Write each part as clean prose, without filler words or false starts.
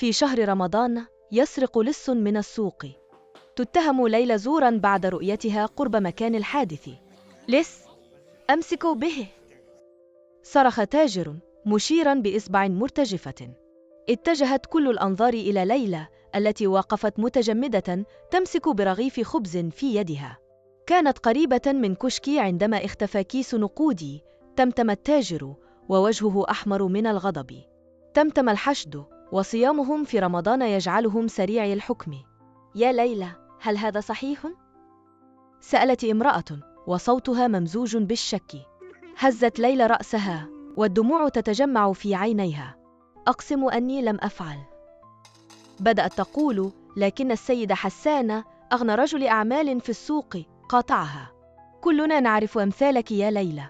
في شهر رمضان يسرق لص من السوق. تتهم ليلى زوراً بعد رؤيتها قرب مكان الحادث. لص، أمسكوا به! صرخ تاجر مشيراً بإصبع مرتجفة. اتجهت كل الأنظار إلى ليلى التي وقفت متجمدة تمسك برغيف خبز في يدها. كانت قريبة من كشكي عندما اختفى كيس نقودي. تمتم التاجر ووجهه أحمر من الغضب. تمتم الحشد وصيامهم في رمضان يجعلهم سريعي الحكم. يا ليلى، هل هذا صحيح؟ سألت امرأة وصوتها ممزوج بالشك. هزت ليلى رأسها والدموع تتجمع في عينيها. أقسم أني لم أفعل. بدأت تقول، لكن السيد حسان أغنى رجل أعمال في السوق قاطعها. كلنا نعرف أمثالك يا ليلى.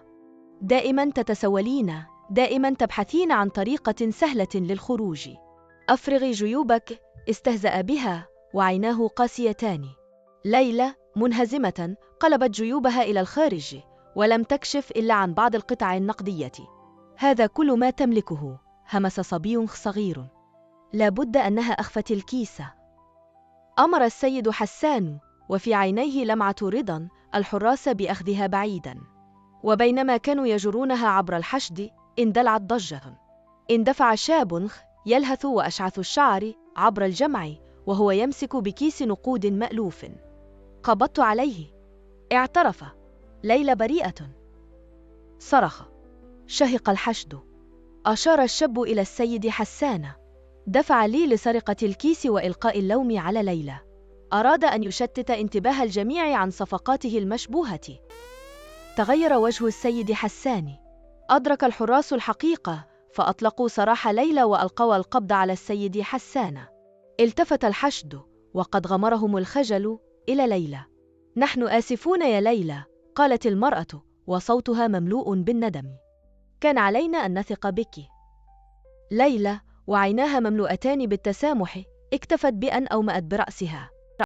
دائما تتسولين، دائما تبحثين عن طريقة سهلة للخروج. أفرغي جيوبك، استهزأ بها وعيناه قاسيتان. ليلى منهزمة قلبت جيوبها إلى الخارج ولم تكشف إلا عن بعض القطع النقدية. هذا كل ما تملكه، همس صبي صغير. لابد أنها أخفت الكيس. أمر السيد حسان وفي عينيه لمعة رضا الحراس بأخذها بعيدا. وبينما كانوا يجرونها عبر الحشد اندلعت ضجة. اندفع شاب يلهث وأشعث الشعر عبر الجمع وهو يمسك بكيس نقود مألوف. قبضت عليه. اعترف. ليلى بريئة. صرخ. شهق الحشد. أشار الشاب إلى السيد حسان. دفع لي لسرقة الكيس وإلقاء اللوم على ليلى. أراد أن يشتت انتباه الجميع عن صفقاته المشبوهة. تغير وجه السيد حسان. أدرك الحراس الحقيقة فأطلقوا سراح ليلى وألقوا القبض على السيد حسان. التفت الحشد وقد غمرهم الخجل إلى ليلى. نحن آسفون يا ليلى، قالت المرأة وصوتها مملوء بالندم. كان علينا أن نثق بك. ليلى وعيناها مملوءتان بالتسامح اكتفت بأن أومأت برأسها.